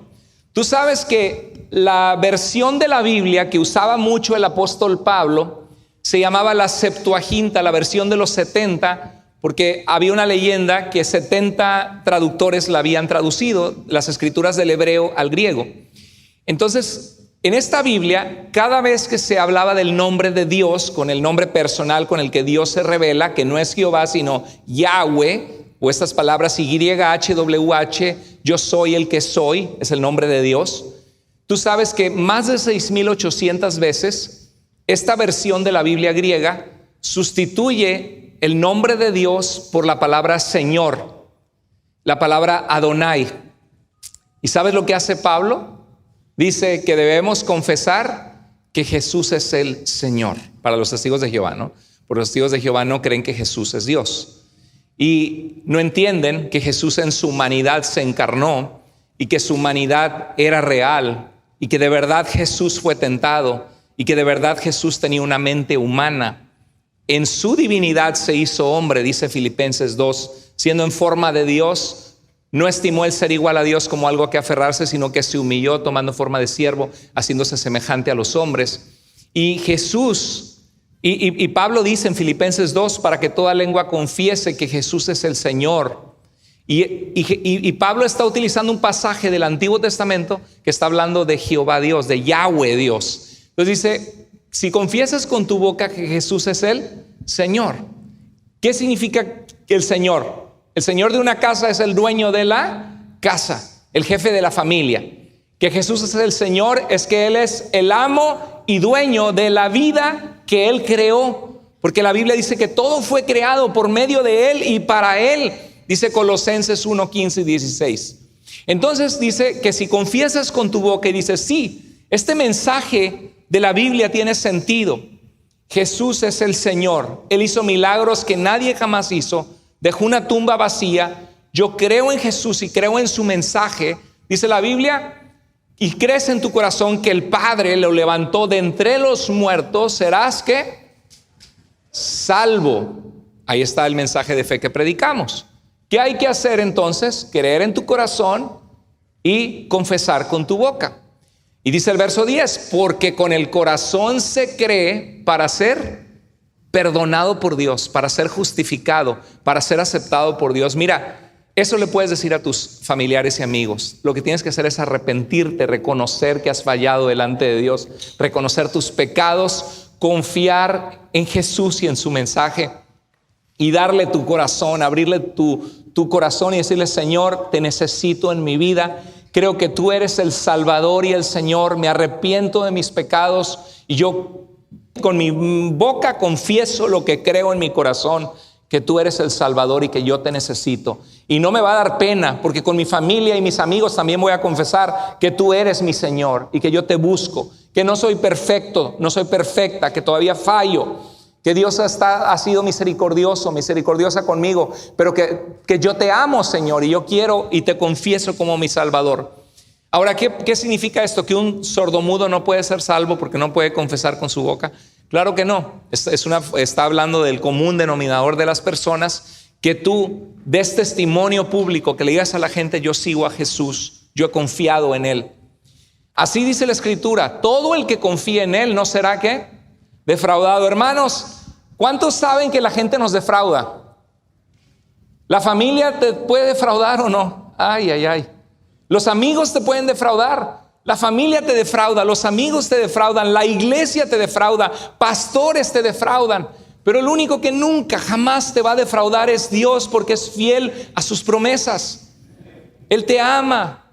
Tú sabes que la versión de la Biblia que usaba mucho el apóstol Pablo se llamaba la Septuaginta, la versión de los 70, porque había una leyenda que 70 traductores la habían traducido, las escrituras del hebreo al griego. Entonces, en esta Biblia, cada vez que se hablaba del nombre de Dios, con el nombre personal con el que Dios se revela, que no es Jehová, sino Yahweh, o estas palabras YHWH, yo soy el que soy, es el nombre de Dios. Tú sabes que más de 6,800 veces esta versión de la Biblia griega sustituye el nombre de Dios por la palabra Señor, la palabra Adonai. ¿Y sabes lo que hace Pablo? Dice que debemos confesar que Jesús es el Señor. Para los testigos de Jehová, ¿no? Porque los testigos de Jehová no creen que Jesús es Dios. Y no entienden que Jesús en su humanidad se encarnó y que su humanidad era real y que de verdad Jesús fue tentado y que de verdad Jesús tenía una mente humana. En su divinidad se hizo hombre, dice Filipenses 2, siendo en forma de Dios, no estimó el ser igual a Dios como algo a que aferrarse, sino que se humilló tomando forma de siervo, haciéndose semejante a los hombres. Y Jesús, y Pablo dice en Filipenses 2, para que toda lengua confiese que Jesús es el Señor. Y Pablo está utilizando un pasaje del Antiguo Testamento que está hablando de Jehová Dios, de Yahweh Dios. Entonces dice, si confiesas con tu boca que Jesús es el Señor. ¿Qué significa el Señor? El Señor de una casa es el dueño de la casa, el jefe de la familia. Que Jesús es el Señor es que Él es el amo y dueño de la vida que Él creó. Porque la Biblia dice que todo fue creado por medio de Él y para Él. Dice Colosenses 1:15 y 16. Entonces dice que si confiesas con tu boca y dices, sí, este mensaje de la Biblia tiene sentido. Jesús es el Señor. Él hizo milagros que nadie jamás hizo. Dejó una tumba vacía. Yo creo en Jesús y creo en su mensaje. Dice la Biblia, y crees en tu corazón que el Padre lo levantó de entre los muertos, serás ¿qué? Salvo. Ahí está el mensaje de fe que predicamos. ¿Qué hay que hacer entonces? Creer en tu corazón y confesar con tu boca. Y dice el verso 10, porque con el corazón se cree para ser perdonado por Dios, para ser justificado, para ser aceptado por Dios. Mira, Eso le puedes decir a tus familiares y amigos. Lo que tienes que hacer es arrepentirte, reconocer que has fallado delante de Dios, reconocer tus pecados, confiar en Jesús y en su mensaje y darle tu corazón, abrirle tu corazón y decirle: Señor, te necesito en mi vida. Creo que tú eres el Salvador y el Señor. Me arrepiento de mis pecados y yo con mi boca confieso lo que creo en mi corazón, que tú eres el Salvador y que yo te necesito. Y no me va a dar pena, porque con mi familia y mis amigos también voy a confesar que tú eres mi Señor y que yo te busco, que no soy perfecto, no soy perfecta, que todavía fallo, que Dios ha sido misericordioso, misericordiosa conmigo, pero que yo te amo, Señor, y yo quiero y te confieso como mi Salvador. Ahora, ¿qué significa esto? ¿Que un sordomudo no puede ser salvo porque no puede confesar con su boca? Claro que no. Está hablando del común denominador de las personas, que tú des testimonio público, que le digas a la gente: yo sigo a Jesús, yo he confiado en Él. Así dice la Escritura: todo el que confíe en Él no será ¿qué? Defraudado. Hermanos, ¿cuántos saben que la gente nos defrauda? ¿La familia te puede defraudar o no? Ay, ay, ay. Los amigos te pueden defraudar. La familia te defrauda, los amigos te defraudan, la iglesia te defrauda, pastores te defraudan. Pero el único que nunca, jamás te va a defraudar es Dios, porque es fiel a sus promesas. Él te ama,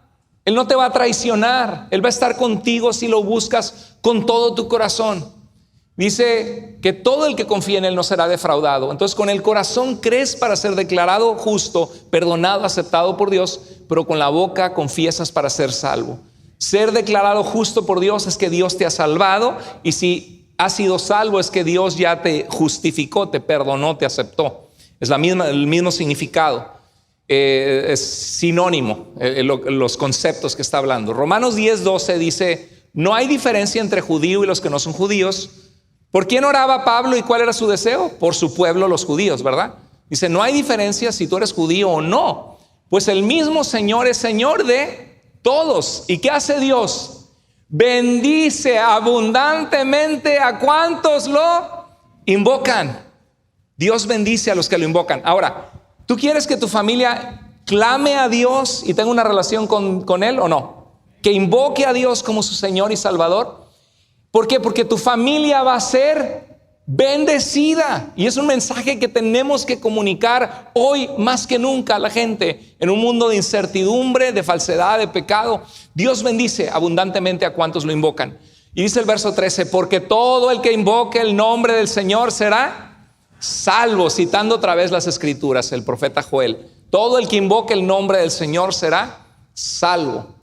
Él no te va a traicionar, Él va a estar contigo si lo buscas con todo tu corazón. Dice que todo el que confía en Él no será defraudado. Entonces, con el corazón crees para ser declarado justo, perdonado, aceptado por Dios, pero con la boca confiesas para ser salvo. Ser declarado justo por Dios es que Dios te ha salvado, y si has sido salvo es que Dios ya te justificó, te perdonó, te aceptó. Es el mismo significado, es sinónimo los conceptos que está hablando. Romanos 10:12 dice: no hay diferencia entre judío y los que no son judíos. ¿Por quién oraba Pablo y cuál era su deseo? Por su pueblo, los judíos, ¿verdad? Dice: no hay diferencia si tú eres judío o no, pues el mismo Señor es Señor de todos. ¿Y qué hace Dios? Bendice abundantemente a cuantos lo invocan. Dios bendice a los que lo invocan. Ahora, ¿tú quieres que tu familia clame a Dios y tenga una relación con Él o no? Que invoque a Dios como su Señor y Salvador. ¿Por qué? Porque tu familia va a ser bendecida, y es un mensaje que tenemos que comunicar hoy más que nunca a la gente en un mundo de incertidumbre, de falsedad, de pecado. Dios bendice abundantemente a cuantos lo invocan. Y dice el verso 13: porque todo el que invoque el nombre del Señor será salvo. Citando otra vez las Escrituras, el profeta Joel: todo el que invoque el nombre del Señor será salvo.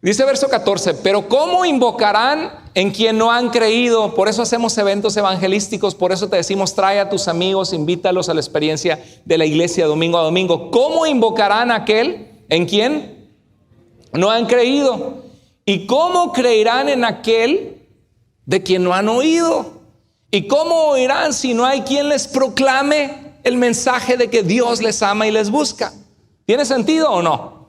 Dice verso 14: pero ¿cómo invocarán en quien no han creído? Por eso hacemos eventos evangelísticos, por eso te decimos: trae a tus amigos, invítalos a la experiencia de la iglesia domingo a domingo. ¿Cómo invocarán a aquel en quien no han creído? ¿Y cómo creerán en aquel de quien no han oído? ¿Y cómo oirán si no hay quien les proclame el mensaje de que Dios les ama y les busca? ¿Tiene sentido o no?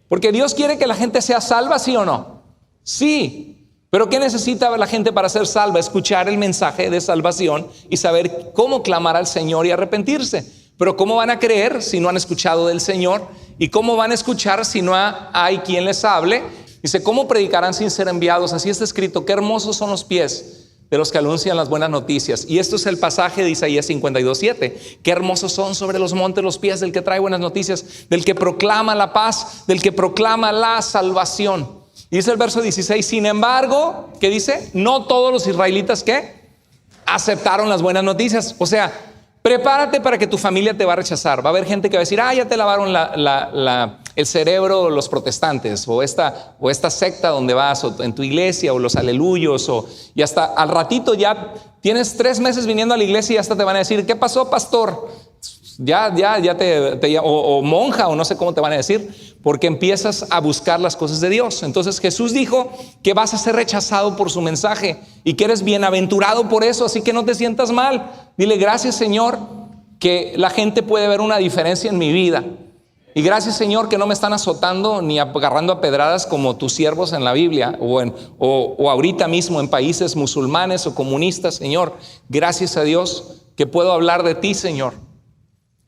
Porque Dios quiere que la gente sea salva, ¿sí o no? Sí, pero ¿qué necesita la gente para ser salva? Escuchar el mensaje de salvación y saber cómo clamar al Señor y arrepentirse. Pero ¿cómo van a creer si no han escuchado del Señor? ¿Y cómo van a escuchar si no hay quien les hable? Dice: ¿cómo predicarán sin ser enviados? Así está escrito: qué hermosos son los pies de los que anuncian las buenas noticias. Y esto es el pasaje de Isaías 52:7. Qué hermosos son sobre los montes los pies del que trae buenas noticias, del que proclama la paz, del que proclama la salvación. Y dice el verso 16: sin embargo, ¿qué dice? No todos los israelitas ¿qué? Aceptaron las buenas noticias. O sea, prepárate para que tu familia te va a rechazar. Va a haber gente que va a decir: ya te lavaron el cerebro los protestantes, o esta secta donde vas, o en tu iglesia, o los aleluyos, y hasta al ratito ya tienes 3 meses viniendo a la iglesia y hasta te van a decir: ¿qué pasó, pastor? O monja, o no sé cómo te van a decir, porque empiezas a buscar las cosas de Dios. Entonces Jesús dijo que vas a ser rechazado por su mensaje y que eres bienaventurado por eso, así que no te sientas mal. Dile: gracias, Señor, que la gente puede ver una diferencia en mi vida, y gracias, Señor, que no me están azotando ni agarrando a pedradas como tus siervos en la Biblia, o ahorita mismo en países musulmanes o comunistas. Señor, gracias a Dios que puedo hablar de ti, Señor.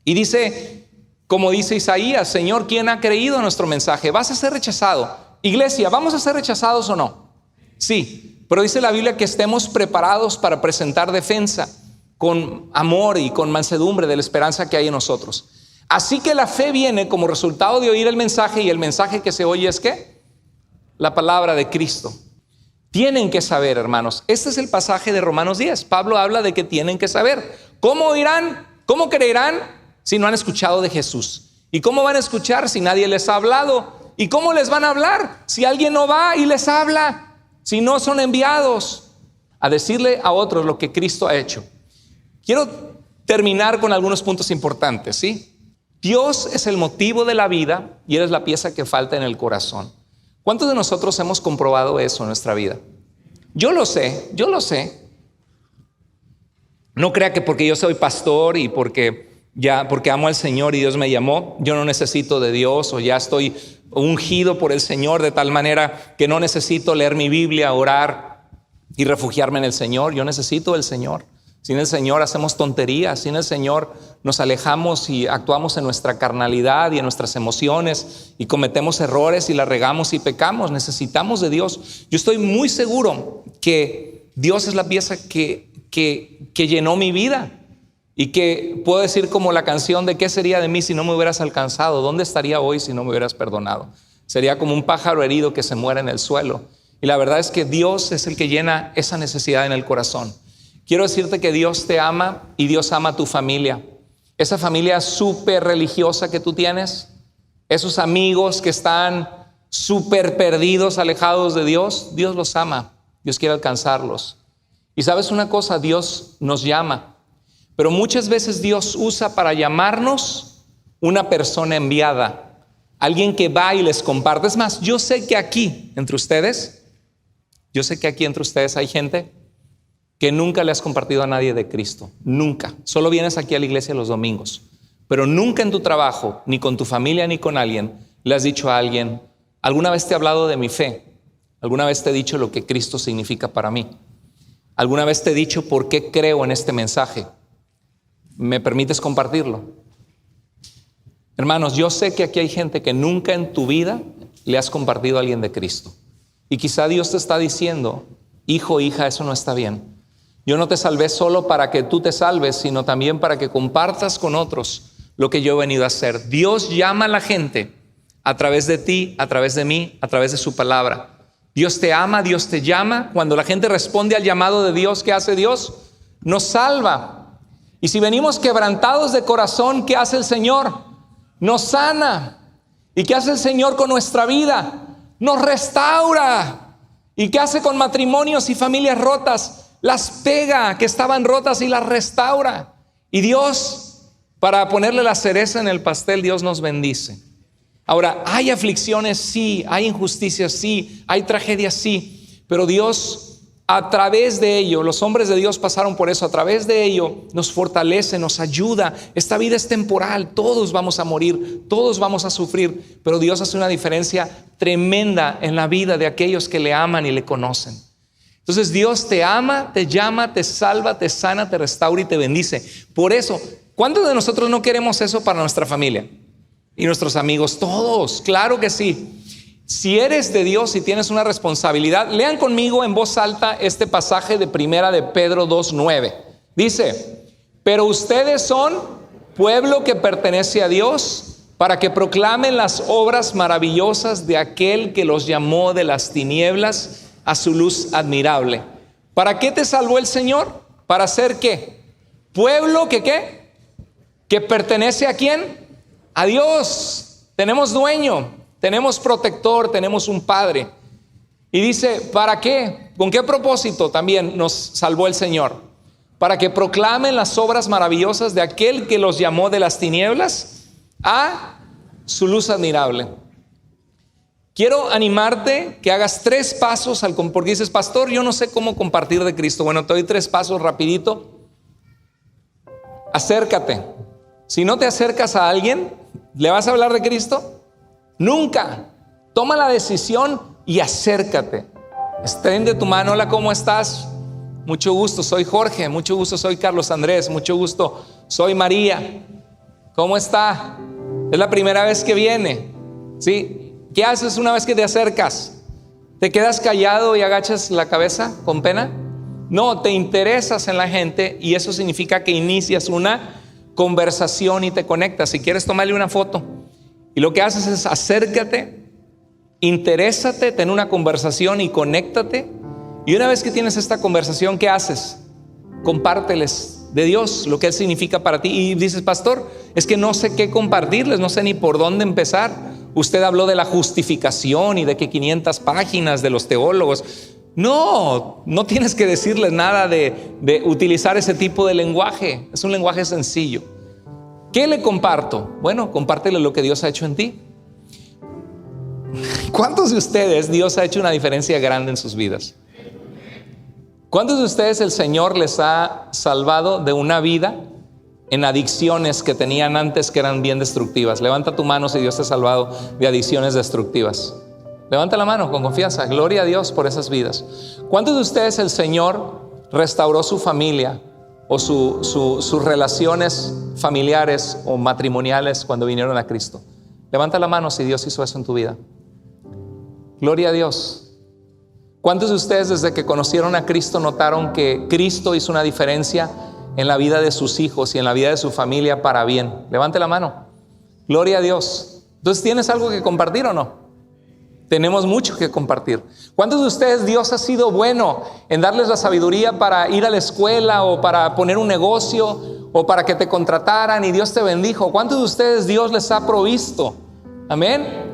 Y dice Como dice Isaías, Señor, ¿quién ha creído nuestro mensaje? Vas a ser rechazado. Iglesia, ¿vamos a ser rechazados o no? Sí, pero dice la Biblia que estemos preparados para presentar defensa con amor y con mansedumbre de la esperanza que hay en nosotros. Así que la fe viene como resultado de oír el mensaje, y el mensaje que se oye es ¿qué? La palabra de Cristo. Tienen que saber, hermanos. Este es el pasaje de Romanos 10. Pablo habla de que tienen que saber. ¿Cómo oirán? ¿Cómo creerán si no han escuchado de Jesús? ¿Y cómo van a escuchar si nadie les ha hablado? ¿Y cómo les van a hablar si alguien no va y les habla? Si no son enviados a decirle a otros lo que Cristo ha hecho. Quiero terminar con algunos puntos importantes, ¿sí? Dios es el motivo de la vida y Él es la pieza que falta en el corazón. ¿Cuántos de nosotros hemos comprobado eso en nuestra vida? Yo lo sé. No crea que porque yo soy pastor y porque amo al Señor y Dios me llamó, yo no necesito de Dios, o ya estoy ungido por el Señor de tal manera que no necesito leer mi Biblia, orar y refugiarme en el Señor. Yo necesito del Señor. Sin el Señor hacemos tonterías, sin el Señor nos alejamos y actuamos en nuestra carnalidad y en nuestras emociones y cometemos errores y la regamos y pecamos. Necesitamos de Dios. Yo estoy muy seguro que Dios es la pieza que llenó mi vida, y que puedo decir como la canción de ¿qué sería de mí si no me hubieras alcanzado? ¿Dónde estaría hoy si no me hubieras perdonado? Sería como un pájaro herido que se muere en el suelo. Y la verdad es que Dios es el que llena esa necesidad en el corazón. Quiero decirte que Dios te ama y Dios ama a tu familia. Esa familia súper religiosa que tú tienes, esos amigos que están súper perdidos, alejados de Dios, Dios los ama. Dios quiere alcanzarlos. Y sabes una cosa, Dios nos llama, pero muchas veces Dios usa para llamarnos una persona enviada, alguien que va y les comparte. Es más, yo sé que aquí entre ustedes hay gente que nunca le has compartido a nadie de Cristo, nunca. Solo vienes aquí a la iglesia los domingos, pero nunca en tu trabajo, ni con tu familia, ni con alguien, le has dicho a alguien: ¿alguna vez te he hablado de mi fe? ¿Alguna vez te he dicho lo que Cristo significa para mí? ¿Alguna vez te he dicho por qué creo en este mensaje? ¿Me permites compartirlo? Hermanos, yo sé que aquí hay gente que nunca en tu vida le has compartido a alguien de Cristo. Y quizá Dios te está diciendo: hijo, hija, eso no está bien. Yo no te salvé solo para que tú te salves, sino también para que compartas con otros lo que yo he venido a hacer. Dios llama a la gente a través de ti, a través de mí, a través de su palabra. Dios te ama, Dios te llama. Cuando la gente responde al llamado de Dios, ¿qué hace Dios? Nos salva. Y si venimos quebrantados de corazón, ¿qué hace el Señor? Nos sana. ¿Y qué hace el Señor con nuestra vida? Nos restaura. ¿Y qué hace con matrimonios y familias rotas? Las pega, que estaban rotas, y las restaura. Y Dios, para ponerle la cereza en el pastel, Dios nos bendice. Ahora, hay aflicciones, sí, hay injusticias, sí, hay tragedias, sí, pero Dios, a través de ello, los hombres de Dios pasaron por eso, a través de ello nos fortalece, nos ayuda. Esta vida es temporal, todos vamos a morir, todos vamos a sufrir, pero Dios hace una diferencia tremenda en la vida de aquellos que le aman y le conocen. Entonces Dios te ama, te llama, te salva, te sana, te restaura y te bendice. Por eso, ¿cuántos de nosotros no queremos eso para nuestra familia y nuestros amigos? Todos, claro que sí. Si eres de Dios y tienes una responsabilidad, lean conmigo en voz alta este pasaje de Primera de Pedro 2:9. Dice: pero ustedes son pueblo que pertenece a Dios, para que proclamen las obras maravillosas de aquel que los llamó de las tinieblas a su luz admirable. ¿Para qué te salvó el Señor? ¿Para ser qué? Pueblo que ¿qué? Que pertenece ¿a quién? A Dios. Tenemos dueño, tenemos protector, tenemos un Padre. Y dice, ¿para qué? ¿Con qué propósito también nos salvó el Señor? Para que proclamen las obras maravillosas de aquel que los llamó de las tinieblas a su luz admirable. Quiero animarte que hagas 3 pasos porque dices: pastor, yo no sé cómo compartir de Cristo. Bueno, te doy 3 pasos rapidito. Acércate. Si no te acercas a alguien, ¿le vas a hablar de Cristo? Nunca. Toma la decisión y acércate. Extiende tu mano. Hola, ¿cómo estás? Mucho gusto, soy Jorge. Mucho gusto, soy Carlos Andrés. Mucho gusto, soy María. ¿Cómo está? Es la primera vez que viene, ¿sí? ¿Qué haces una vez que te acercas? ¿Te quedas callado y agachas la cabeza con pena? No, te interesas en la gente y eso significa que inicias una conversación y te conectas. Si quieres, tomarle una foto. Y lo que haces es acércate, interésate, ten una conversación y conéctate. Y una vez que tienes esta conversación, ¿qué haces? Compárteles de Dios, lo que Él significa para ti. Y dices, pastor, es que no sé qué compartirles, no sé ni por dónde empezar. Usted habló de la justificación y de que 500 páginas de los teólogos. No tienes que decirles nada de utilizar ese tipo de lenguaje. Es un lenguaje sencillo. ¿Qué le comparto? Bueno, compártele lo que Dios ha hecho en ti. ¿Cuántos de ustedes Dios ha hecho una diferencia grande en sus vidas? ¿Cuántos de ustedes el Señor les ha salvado de una vida en adicciones que tenían antes que eran bien destructivas? Levanta tu mano si Dios te ha salvado de adicciones destructivas. Levanta la mano con confianza. Gloria a Dios por esas vidas. ¿Cuántos de ustedes el Señor restauró su familia o sus relaciones familiares o matrimoniales cuando vinieron a Cristo? Levanta la mano si Dios hizo eso en tu vida. Gloria a Dios. ¿Cuántos de ustedes desde que conocieron a Cristo notaron que Cristo hizo una diferencia en la vida de sus hijos y en la vida de su familia para bien? Levante la mano. Gloria a Dios. Entonces, ¿tienes algo que compartir o no? Tenemos mucho que compartir. ¿Cuántos de ustedes Dios ha sido bueno en darles la sabiduría para ir a la escuela o para poner un negocio o para que te contrataran y Dios te bendijo? ¿Cuántos de ustedes Dios les ha provisto? Amén.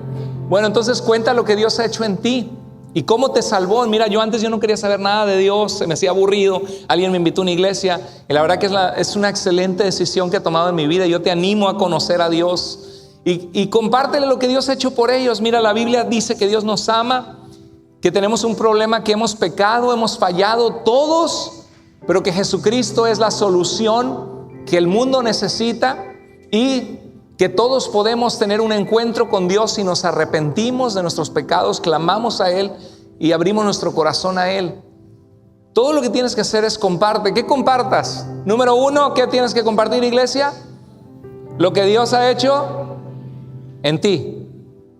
Bueno, entonces cuenta lo que Dios ha hecho en ti y cómo te salvó. Mira, yo no quería saber nada de Dios, se me hacía aburrido. Alguien me invitó a una iglesia y la verdad que es una excelente decisión que he tomado en mi vida. Yo te animo a conocer a Dios. Y compártele lo que Dios ha hecho por ellos. Mira, la Biblia dice que Dios nos ama, que tenemos un problema, que hemos pecado, hemos fallado todos, pero que Jesucristo es la solución que el mundo necesita y que todos podemos tener un encuentro con Dios si nos arrepentimos de nuestros pecados, clamamos a Él y abrimos nuestro corazón a Él. Todo lo que tienes que hacer es comparte. ¿Qué compartas? Número 1, ¿qué tienes que compartir, iglesia? Lo que Dios ha hecho en ti,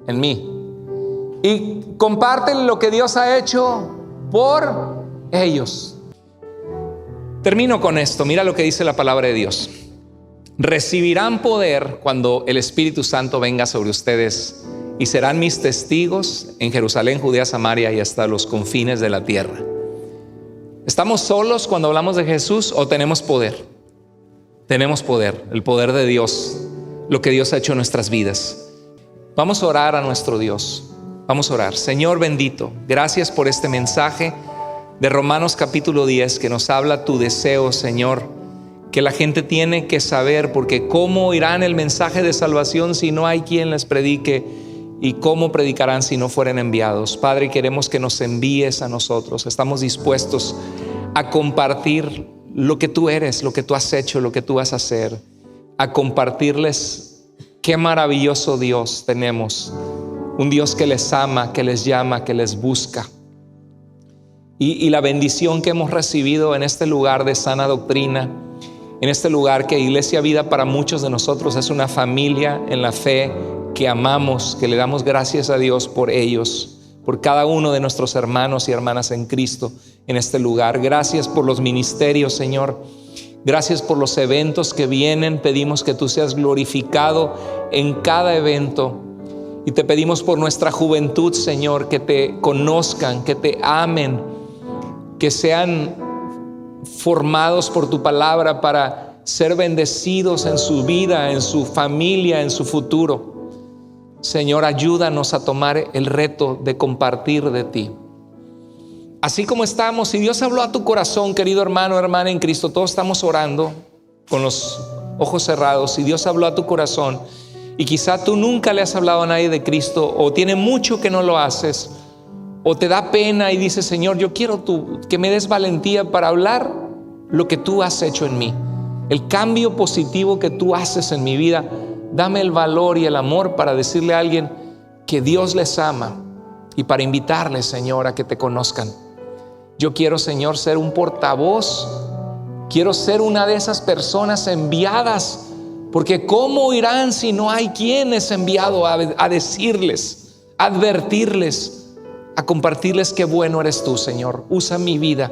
en mí. Y comparte lo que Dios ha hecho por ellos. Termino con esto. Mira lo que dice la palabra de Dios. Recibirán poder cuando el Espíritu Santo venga sobre ustedes y serán mis testigos en Jerusalén, Judea, Samaria y hasta los confines de la tierra. ¿Estamos solos cuando hablamos de Jesús o tenemos poder? Tenemos poder, el poder de Dios, lo que Dios ha hecho en nuestras vidas. Vamos a orar a nuestro Dios. Vamos a orar. Señor bendito, gracias por este mensaje de Romanos capítulo 10 que nos habla tu deseo, Señor, que la gente tiene que saber, porque cómo oirán el mensaje de salvación si no hay quien les predique, y cómo predicarán si no fueren enviados. Padre, queremos que nos envíes a nosotros. Estamos dispuestos a compartir lo que tú eres, lo que tú has hecho, lo que tú vas a hacer, a compartirles qué maravilloso Dios tenemos, un Dios que les ama, que les llama, que les busca. Y la bendición que hemos recibido en este lugar de sana doctrina, en este lugar que Iglesia Vida para muchos de nosotros es una familia en la fe que amamos, que le damos gracias a Dios por ellos, por cada uno de nuestros hermanos y hermanas en Cristo en este lugar. Gracias por los ministerios, Señor. Gracias por los eventos que vienen. Pedimos que tú seas glorificado en cada evento. Y te pedimos por nuestra juventud, Señor, que te conozcan, que te amen, que sean formados por tu palabra para ser bendecidos en su vida, en su familia, en su futuro. Señor, ayúdanos a tomar el reto de compartir de ti. Así como estamos, si Dios habló a tu corazón, querido hermano, hermana en Cristo, todos estamos orando con los ojos cerrados. Si Dios habló a tu corazón y quizá tú nunca le has hablado a nadie de Cristo, o tiene mucho que no lo haces, o te da pena y dices, Señor, yo quiero que me des valentía para hablar lo que tú has hecho en mí, el cambio positivo que tú haces en mi vida. Dame el valor y el amor para decirle a alguien que Dios les ama y para invitarles, Señor, a que te conozcan. Yo quiero, Señor, ser un portavoz. Quiero ser una de esas personas enviadas Porque ¿cómo irán si no hay quien es enviado a decirles, a advertirles, a compartirles qué bueno eres tú, Señor? Usa mi vida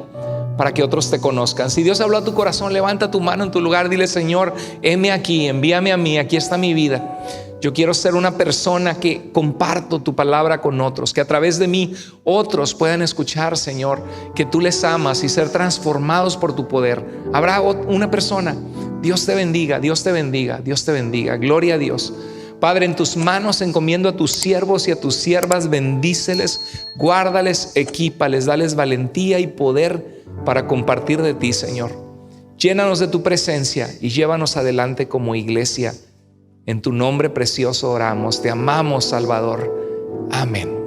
para que otros te conozcan. Si Dios habló a tu corazón, levanta tu mano en tu lugar, dile: Señor, heme aquí, envíame a mí, aquí está mi vida. Yo quiero ser una persona que comparto tu palabra con otros, que a través de mí otros puedan escuchar, Señor, que tú les amas y ser transformados por tu poder. Habrá una persona. Dios te bendiga, Dios te bendiga, Dios te bendiga. Gloria a Dios. Padre, en tus manos encomiendo a tus siervos y a tus siervas. Bendíceles, guárdales, equípales, dales valentía y poder para compartir de ti, Señor. Llénanos de tu presencia y llévanos adelante como iglesia. En tu nombre precioso oramos. Te amamos, Salvador. Amén.